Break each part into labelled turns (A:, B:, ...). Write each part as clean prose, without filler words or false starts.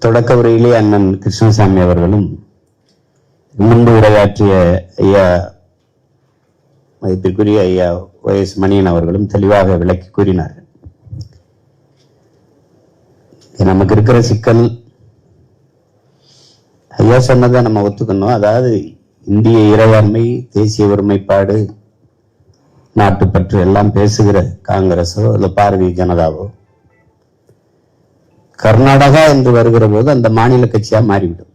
A: தொடக்க உரையிலே அண்ணன் கிருஷ்ணசாமி அவர்களும் முன்பு உரையாற்றிய ஐயா மதிப்பிற்குரிய ஐயா OS மணியன் அவர்களும் தெளிவாக விளக்கி கூறினார்கள். நமக்கு இருக்கிற சிக்கல் ஐயா சொன்னதை நம்ம ஒத்துக்கணும். அதாவது இந்திய இறையாண்மை, தேசிய ஒருமைப்பாடு, நாட்டுப்பற்று எல்லாம் பேசுகிற காங்கிரஸோ இல்ல பாரதிய ஜனதாவோ கர்நாடகா என்று வருகிற போது அந்த மாநில கட்சியா மாறிவிடும்.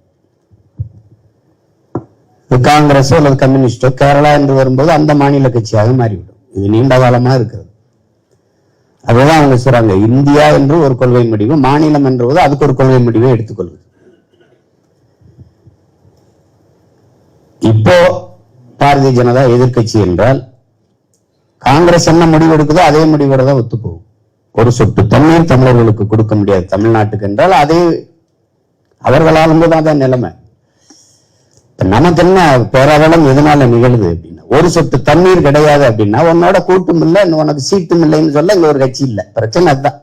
A: காங்கிரஸோ அல்லது கம்யூனிஸ்டோ கேரளா என்று வரும்போது அந்த மாநில கட்சியாக மாறிவிடும். இது நீண்ட காலமா இருக்கிறது. அதுதான் அவங்க சொல்றாங்க, இந்தியா என்று ஒரு கொள்கை முடிவு, மாநிலம் என்றபோது அதுக்கு ஒரு கொள்கை முடிவை எடுத்துக்கொள்வது. இப்போ பாரதிய ஜனதா எதிர்கட்சி என்றால் காங்கிரஸ் என்ன முடிவு எடுக்குதோ அதே முடிவோட தான் ஒத்து போகும். ஒரு சொட்டு தண்ணீர் தமிழர்களுக்கு கொடுக்க முடியாது தமிழ்நாட்டுக்கு என்றால் அதே அவர்களாலும் தான் நிலைமை. நமக்கு என்ன பேரவலம் எதனால நிகழுது அப்படின்னா, ஒரு சொட்டு தண்ணீர் கிடையாது அப்படின்னா உன்னோட கூட்டும் இல்லை, உனக்கு சீட்டும் இல்லைன்னு சொல்ல இங்க ஒரு கட்சி இல்லை. பிரச்சனை அதுதான்.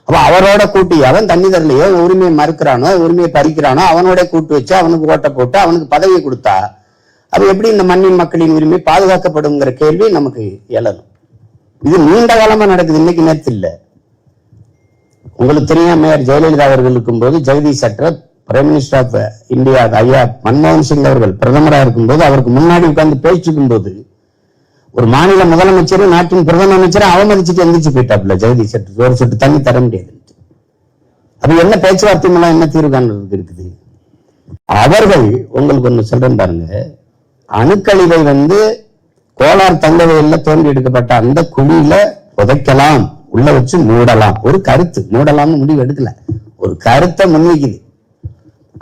A: அப்ப அவரோட கூட்டி அவன் தண்ணி தரலையோ, உரிமையை மறுக்கிறானோ, உரிமையை பறிக்கிறானோ, அவனோட கூட்டு வச்சு அவனுக்கு ஓட்ட போட்டு அவனுக்கு பதவியை கொடுத்தா அது எப்படி இந்த மண்ணின் மக்களின் உரிமை பாதுகாக்கப்படுங்கிற கேள்வி நமக்கு எழணும். இது நீண்ட காலமா நடக்குது, இன்னைக்கு நேரத்தில் இல்ல. உங்களுக்கு தெரியும், மேயர் ஜெயலலிதா அவர்கள் இருக்கும் போது Jagadish Shettar prime minister of India ஐயா மன்மோகன் சிங் அவர்கள் பிரதமராக இருக்கும்போது அவருக்கு முன்னாடி உட்கார்ந்து பேசிக்கும் போது ஒரு மாநில முதலமைச்சர் நாட்டின் பிரதம அமைச்சரை அவமதிச்சுட்டு எந்திரிச்சு போயிட்டாப்ல ஜெகதீஷ் ஷெட்டர். ஒரு சொட்டு தண்ணி தர முடியாது. அது என்ன பேச்சுவார்த்தை மூலம் என்ன தீர்வு காண்றதுக்கு இருக்குது? அவர்கள் உங்களுக்கு ஒண்ணு சொல்றேன் பாருங்க, அணுக்கழிவை கோலார் தங்கவயல்ல தோண்டி எடுக்கப்பட்ட அந்த குழியில புதைக்கலாம், உள்ள வச்சு மூடலாம். ஒரு கருத்து, மூடலாம்னு முடிவு எடுக்கல, ஒரு கருத்தை முன்வைக்குது.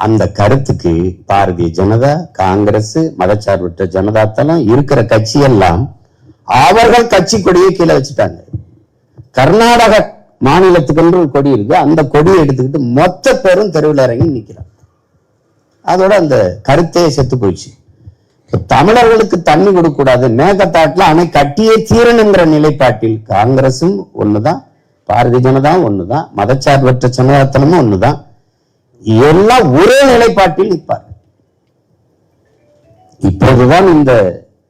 A: அந்த கருத்துக்கு பாரதிய ஜனதா, காங்கிரஸ், மதச்சார்பற்ற ஜனதா தளம் இருக்கிற கட்சி எல்லாம் அவர்கள் கட்சி கொடியை கீழே வச்சுட்டாங்க. கர்நாடக மாநிலத்துக்கு என்று ஒரு கொடி இருக்கு, அந்த கொடியை எடுத்துக்கிட்டு மொத்த பேரும் தெருவில் இறங்கி நிக்கிறாங்க. அதோட அந்த கருத்தையே செத்து போயிடுச்சு. தமிழர்களுக்கு தண்ணி கொடுக்க கூடாது, மேகத்தாட்டுல அணை கட்டியே தீரணுங்கிற நிலைப்பாட்டில் காங்கிரசும் ஒண்ணுதான், பாரதிய ஜனதாவும் ஒண்ணுதான், மதச்சார்பற்ற ஜனதாதளமும் ஒண்ணுதான். எல்லாம் ஒரே நிலைப்பாட்டில் நிற்பார். இப்போதுதான் இந்த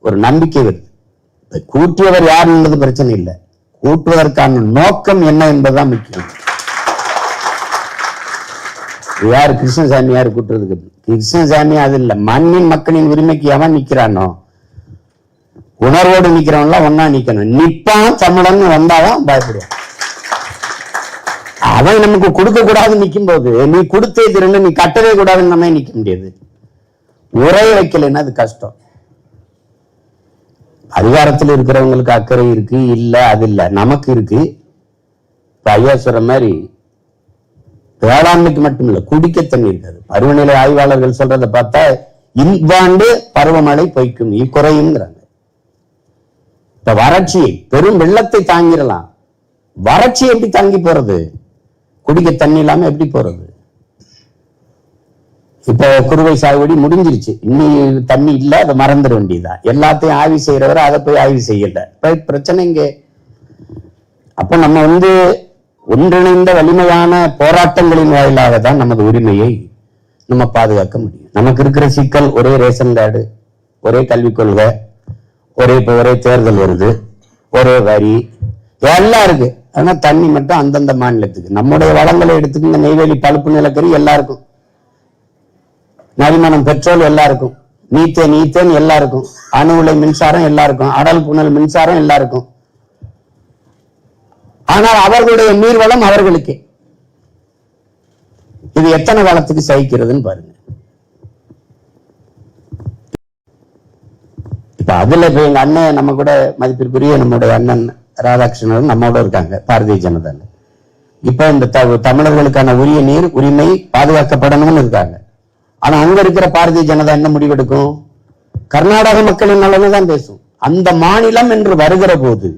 A: ஒரு நம்பிக்கை வருது. கூட்டியவர் யார் என்பது பிரச்சனை இல்லை, கூட்டுவதற்கான நோக்கம் என்ன என்பதுதான் முக்கியம். யார் கிருஷ்ணசாமி யாரு கூட்டுறதுக்கு? கிருஷ்ணசாமி அது இல்ல, மண்ணின் மக்களின் உரிமைக்கு எவன் நிக்கிறானோ, உணர்வோடு நிக்கிறவன்லாம் ஒன்னா நிக்கணும். நிப்பான் தமிழன் வந்தாதான் பயப்படுவான். அவன் நமக்கு கொடுக்க கூடாதுன்னு நிக்கும் போது நீ கொடுத்தே திரண்டு நீ கட்டவே கூடாதுன்னு நம்ம நிக்க முடியாது. உரைய வைக்கலைன்னா அது கஷ்டம். அதிகாரத்தில் இருக்கிறவங்களுக்கு அக்கறை இருக்கு இல்ல, அது இல்ல, நமக்கு இருக்கு. ஐயா சொல்ற மாதிரி வேளாண்மைக்கு மட்டும் இல்ல, குடிக்க தண்ணி இருக்காது. பருவநிலை ஆய்வாளர்கள் சொல்றதை பார்த்தா இவ்வாண்டு பருவமழை பொய்க்கும் குறையுங்கிறாங்க. இப்ப வறட்சியை, பெரும் வெள்ளத்தை தாங்கிடலாம், வறட்சி எப்படி தாங்கி போறது? குடிக்க தண்ணி இல்லாம எப்படி போறது? இப்ப குறுவை சாகுபடி முடிஞ்சிருச்சு, இன்னும் தண்ணி இல்ல, அதை மறந்துட வேண்டியதுதான். எல்லாத்தையும் ஆய்வு செய்யறவரை அதை போய் ஆய்வு செய்யல, பிரச்சனை இங்கே. அப்ப நம்ம ஒன்றிணைந்த வலிமையான போராட்டங்களின் வாயிலாக தான் நமது உரிமையை நம்ம பாதுகாக்க முடியும். நமக்கு இருக்கிற சிக்கல் ஒரே ரேஷன் கார்டு, ஒரே கல்விக் கொள்கை, ஒரே தேர்தல் வருது, ஒரே வரி எல்லாம் இருக்கு. ஆனா தண்ணி மட்டும் அந்தந்த மாநிலத்துக்கு. நம்முடைய வளங்களை எடுத்துக்கிங்க, நெய்வேலி பழுப்பு நிலக்கரி எல்லாருக்கும், நரிமணம் பெட்ரோல் எல்லாருக்கும், மீத்தேன் எல்லாருக்கும், அணு உலை மின்சாரம் எல்லாருக்கும், அடல் புனல் மின்சாரம் எல்லாருக்கும். ஆனால் அவர்களுடைய நீர்வளம் அவர்களுக்கு. இது எத்தனை காலத்துக்கு சகிக்கிறதுன்னு பாருங்க. இப்ப அதுல இப்ப எங்க அண்ணன், நம்ம கூட மதிப்பிற்குரிய நம்முடைய அண்ணன் ராதாகிருஷ்ணன் நம்மோட இருக்காங்க பாரதிய ஜனதா. இப்ப இந்த தமிழர்களுக்கான உரிய நீர் உரிமை பாதுகாக்கப்படணும்னு இருக்காங்க. ஆனா அங்க இருக்கிற பாரதிய ஜனதா என்ன முடிவெடுக்கும்? கர்நாடக மக்களின் நலனை தான் பேசும். அந்த மாநிலம் என்று வருகிற போது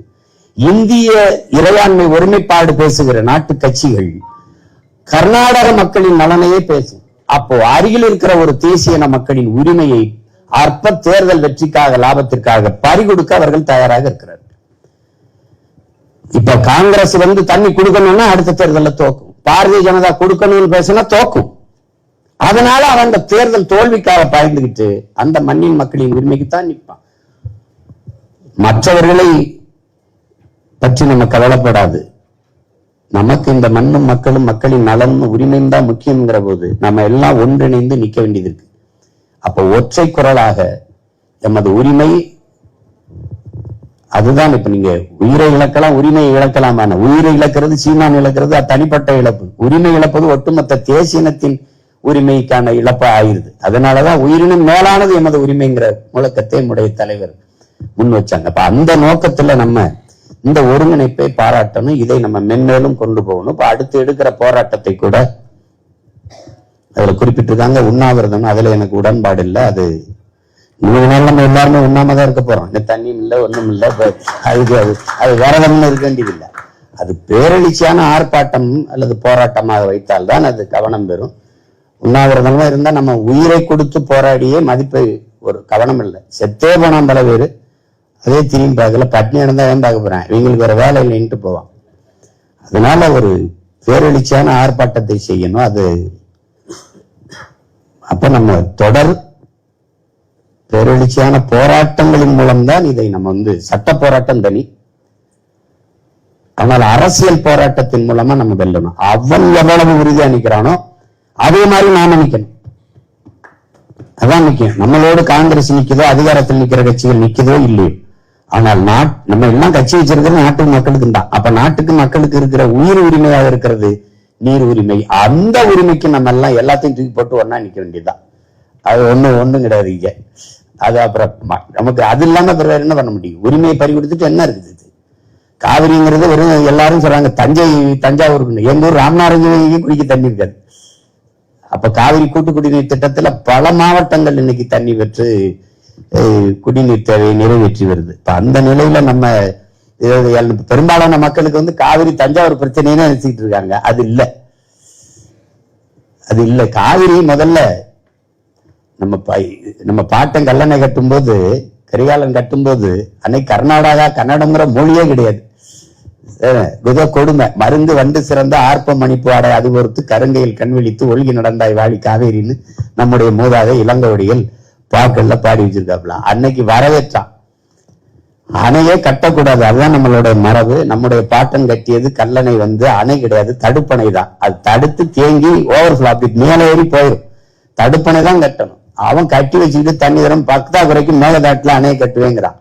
A: இந்திய இறையாண்மை ஒருமைப்பாடு பேசுகிற நாட்டு கட்சிகள் கர்நாடக மக்களின் நலனையே பேசும். அப்போ அருகில் இருக்கிற ஒரு தேசிய மக்களின் உரிமையை அற்ப தேர்தல் வெற்றிக்காக, லாபத்திற்காக பறிகொடுக்க அவர்கள் தயாராக இருக்கிறார்கள். இப்ப காங்கிரஸ் தண்ணி கொடுக்கணும்னா அடுத்த தேர்தலில் தோக்கும். பாரதிய ஜனதா கொடுக்கணும்னு பேசினா தோக்கும். அதனால அவன் அந்த தேர்தல் தோல்விக்காக பயந்துகிட்டு அந்த மண்ணின் மக்களின் உரிமைக்குத்தான் நிற்பான். மற்றவர்களை பற்றி நம்ம கவலைப்படாது. நமக்கு இந்த மண்ணும் மக்களும் மக்களின் நலனும் உரிமையும் தான் முக்கியங்கிற போது நம்ம எல்லாம் ஒன்றிணைந்து நிற்க வேண்டியது இருக்கு. அப்ப ஒற்றை குரலாக எமது உரிமை அதுதான். இப்ப நீங்க உயிரை இழக்கலாம், உரிமையை இழக்கலாமான. உயிரை இழக்கிறது சீமான் இழக்கிறது அது தனிப்பட்ட இழப்பு. உரிமை இழப்பது ஒட்டுமொத்த தேசியனத்தின் உரிமைக்கான இழப்பா ஆயிருது. அதனாலதான் உயிரினும் மேலானது எமது உரிமைங்கிற முழக்கத்தை நம்முடைய தலைவர் முன் வச்சாங்க. அப்ப அந்த நோக்கத்துல நம்ம இந்த ஒருங்கிணைப்பை பாராட்டணும். இதை நம்ம மென்மேலும் கொண்டு போகணும். இப்ப அடுத்து எடுக்கிற போராட்டத்தை கூட அதுல குறிப்பிட்டிருக்காங்க உண்ணாவிரதம். அதுல எனக்கு உடன்பாடு இல்லை. அது 100 நாள் நம்ம எல்லாருமே உண்ணாமதான் இருக்க போறோம். இந்த தண்ணியும் இல்லை ஒண்ணும் இல்லை. அது விரதம்னு இருக்க வேண்டியதில்லை. அது பேரெழுச்சியான ஆர்ப்பாட்டம் அல்லது போராட்டமாக வைத்தால்தான் அது கவனம் பெறும். உண்ணாவிரதமா இருந்தா நம்ம உயிரை கொடுத்து போராடியே மதிப்பு ஒரு கவனம் இல்லை. செத்தே போனாம் பல பேரு அதே திரும்பி பார்க்கல. பட்னி இருந்தா ஏன் பார்க்க போறேன், இவங்களுக்கு வேற வேலை இல்லைன்ட்டு போவான். அதனால ஒரு பேரெழுச்சியான ஆர்ப்பாட்டத்தை செய்யணும். அது அப்ப நம்ம தொடர் பேரெழுச்சியான போராட்டங்களின் மூலம்தான் இதை நம்ம சட்ட போராட்டம் தனி. ஆனால் அரசியல் போராட்டத்தின் மூலமா நம்ம வெல்லணும். அவன் எவ்வளவு உறுதியா நிக்கிறானோ அதே மாதிரி நாம நிக்கணும். அதான் முக்கியம். நம்மளோடு காங்கிரஸ் நிக்குதோ, அதிகாரத்தில் நிக்கிற கட்சிகள் நிக்குதோ இல்லையோ, ஆனால் நம்ம எல்லாம் கட்சி வச்சிருக்கிறது நாட்டு மக்களுக்கு தான். அப்ப நாட்டுக்கு மக்களுக்கு இருக்கிற உயிர் உரிமையாக இருக்கிறது நீர் உரிமை. அந்த உரிமைக்கு நம்ம எல்லாம் எல்லாத்தையும் தூக்கி போட்டு ஒன்னா நிக்க வேண்டியதுதான். அது ஒண்ணும் கிடையாது இங்க. அது அப்புறம் நமக்கு அது இல்லாம பிறகு என்ன பண்ண முடியும்? உரிமையை பறி கொடுத்துட்டு என்ன இருக்குது? காவிரிங்கிறது வெறும் எல்லாரும் சொல்றாங்க தஞ்சாவூருக்கு. எங்க ஊர் ராமநாதபுரம் குடிக்க தண்ணி இருக்காது. அப்ப காவிரி கூட்டு குடிநீர் திட்டத்துல பல மாவட்டங்கள் இன்னைக்கு தண்ணி பெற்று குடிநீர் தேவையை நிறைவேற்றி வருது. இப்ப அந்த நிலையில நம்ம பெரும்பாலான மக்களுக்கு காவிரி தஞ்சாவூர் பிரச்சனைன்னு நினைச்சிட்டு இருக்காங்க. அது இல்ல. காவிரி முதல்ல நம்ம பாட்டன் கல்லணை கட்டும்போது, கரிகாலன் கட்டும்போது அன்னைக்கு கன்னடம்ங்கிற மொழியே கிடையாது. கொடுமை. மருந்து வந்து சிறந்த ஆர்ப்ப மணிப்பு ஆடை அது பொறுத்து கருங்கையில் கண்விழித்து ஒழுகி நடந்தாய் வாழி காவேரின்னு நம்முடைய மூதாதை இளங்கோவடிகள் பாக்கள்ல பாடி வச்சிருக்காப்ல. அன்னைக்கு வரவேற்றான். அணையே கட்டக்கூடாது, அதுதான் நம்மளோட மரபு. நம்முடைய பாட்டன் கட்டியது கல்லணை அணை கிடையாது, தடுப்பணை தான். அது தடுத்து தேங்கி ஓவர்ஃப்ளோ அப்படி மேலே ஏறி போயிடும். தடுப்பணை தான் கட்டணும். அவன் கட்டி வச்சுக்கிட்டு தண்ணி தரம் பக்தாக்குறைக்கும் மேலதாட்டுல அணையை கட்டுவேங்கிறான்.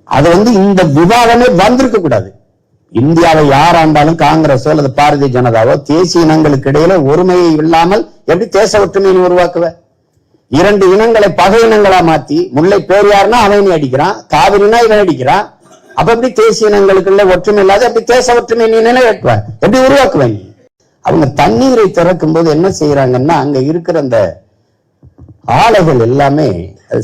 A: அது இந்த விவாதமே வந்திருக்க கூடாது. இந்தியாவை யார் ஆண்டாலும் காங்கிரஸோ அல்லது பாரதிய ஜனதாவோ தேசிய இனங்களுக்கு இடையில ஒருமையை இல்லாமல் எப்படி தேச ஒற்றுமையை உருவாக்குவ? 2 இனங்களை பகை இனங்களா மாத்தி, முல்லை பேரியார்னா அவன் அடிக்கிறான், காவிரினா இவன் அடிக்கிறான். அப்ப எப்படி தேசிய இனங்களுக்குள்ள ஒற்றுமை இல்லாத எப்படி தேச ஒற்றுமை நீ நிலைவேற்றுவ? எப்படி உருவாக்குவ நீ? அவங்க தண்ணீரை திறக்கும் போது என்ன செய்யறாங்கன்னா, அங்க இருக்கிற அந்த ஆலைகள் எல்லாமே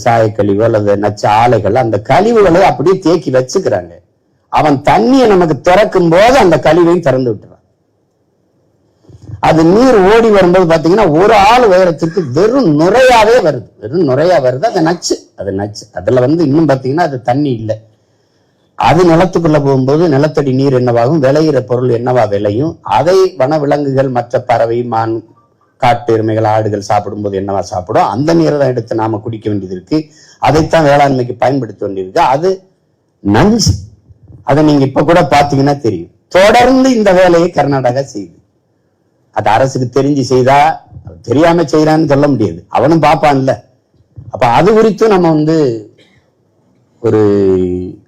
A: சாயக்கழிவு அல்லது நச்ச ஆலைகள், அந்த கழிவுகளை அப்படியே தேக்கி வச்சுக்கிறாங்க. அவன் தண்ணியை நமக்கு திறக்கும் போது அந்த கழிவையும் திறந்து விட்டுறான். அது நீர் ஓடி வரும்போது பாத்தீங்கன்னா ஒரு ஆள் உயரத்திற்கு வெறும் நுரையாவே வருது. அது நச்சு. அதுல இன்னும் பாத்தீங்கன்னா அது தண்ணி இல்லை. அது நிலத்துக்குள்ள போகும்போது நிலத்தடி நீர் என்னவாகும், விளையிற பொருள் என்னவா விளையும், அதை வன விலங்குகள் மற்ற பறவை மான் காட்டு எருமைகள் ஆடுகள் சாப்பிடும்போது என்னவா சாப்பிடும், அந்த நீரை தான் எடுத்து நாம குடிக்க வேண்டியது இருக்கு. அதைத்தான் வேளாண்மைக்கு பயன்படுத்த வேண்டியிருக்கு. அது நஞ்சு. அதை நீங்க இப்ப கூட பாத்தீங்கன்னா தெரியும். தொடர்ந்து இந்த வேலையை கர்நாடகா செய்யுது. அது அரசுக்கு தெரிஞ்சு செய்தா, தெரியாம செய்யறான்னு சொல்ல முடியாது, அவனும் பாப்பான்ல. அப்ப அது குறித்தும் நம்ம ஒரு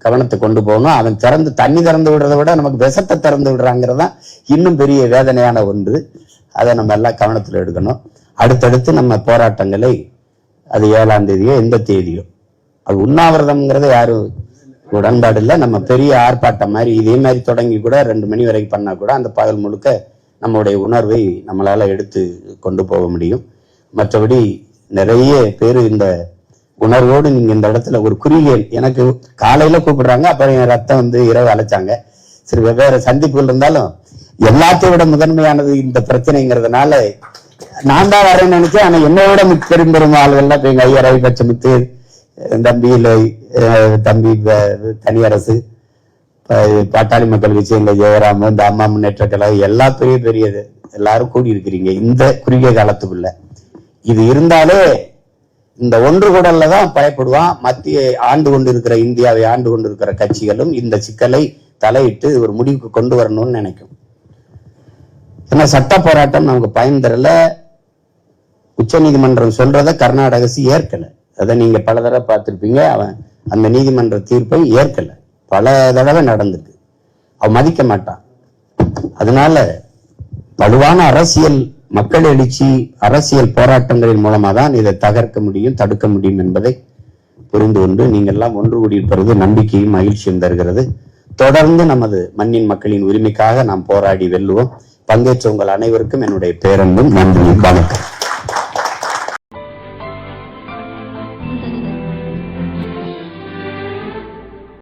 A: கவனத்தை கொண்டு போகணும். அவன் தண்ணி திறந்து விடுறதை விட நமக்கு விஷத்தை திறந்து விடுறாங்கிறதா இன்னும் பெரிய வேதனையான ஒன்று. அதை நம்ம எல்லாம் கவனத்தில் எடுக்கணும். அடுத்தடுத்து நம்ம போராட்டங்களை, அது 7ஆம் தேதியோ எந்த தேதியோ, அது உண்ணாவிரதம்ங்கிறத யாரும் உடன்பாடு இல்லை. நம்ம பெரிய ஆர்ப்பாட்டம் மாதிரி இதே மாதிரி தொடங்கி கூட 2 மணி வரைக்கும் பண்ணா கூட அந்த பகல் முழுக்க நம்முடைய உணர்வை நம்மளால எடுத்து கொண்டு போக முடியும். மற்றபடி நிறைய பேர் இந்த உணர்வோடு நீங்க இந்த இடத்துல ஒரு குறுகிய, எனக்கு காலையில கூப்பிடுறாங்க, அப்புறம் என் ரத்தம் இரவு அழைச்சாங்க. சரி, வெவ்வேறு சந்திப்புகள் இருந்தாலும் எல்லாத்தையும் விட முதன்மையானது இந்த பிரச்சனைங்கிறதுனால நான் தான் வரேன்னு நினைச்சேன். ஆனா என்னோட பெரும் ஆளுகள்லாம் இப்ப எங்க ஐயா ரவி பச்சமுத்து, தம்பி தனியரசு, பாட்டாளி மக்கள் கட்சி, இந்த ஜெயராமன், இந்த அம்மா முன்னேற்ற கழகம் எல்லாம் பெரிய பெரியது எல்லாரும் கூடி இருக்கிறீங்க இந்த குறுகிய காலத்துக்குள்ள. இது இருந்தாலே இந்த ஒன்று கூடல்ல தான் பயப்படுவான். மத்திய ஆண்டு கொண்டிருக்கிற இந்தியாவை ஆண்டு கொண்டிருக்கிற கட்சிகளும் இந்த சிக்கலை தலையிட்டு ஒரு முடிவுக்கு கொண்டு வரணும்னு நினைக்கும். ஏன்னா சட்ட போராட்டம் நமக்கு பயன் தரல. உச்ச நீதிமன்றம் சொல்றத கர்நாடக அரசு ஏற்கல. அதை நீங்க பல தடவை பார்த்திருப்பீங்க. அவன் அந்த நீதிமன்ற தீர்ப்பை ஏற்கல. பல தடவை நடந்திருக்கு. அவன் மதிக்க மாட்டான். அதனால வலுவான அரசியல், மக்கள் எழுச்சி, அரசியல் போராட்டங்களின் மூலமா தான் இதை தகர்க்க முடியும், தடுக்க முடியும் என்பதை புரிந்து கொண்டு நீங்கள் எல்லாம் ஒன்று கூடியிருப்பது நம்பிக்கையும் மகிழ்ச்சியும் தருகிறது. தொடர்ந்து நமது மண்ணின் மக்களின் உரிமைக்காக நாம் போராடி வெல்லுவோம். பங்கேற்ற உங்கள் அனைவருக்கும் என்னுடைய பேரன்பும் நன்றி. வணக்கம்.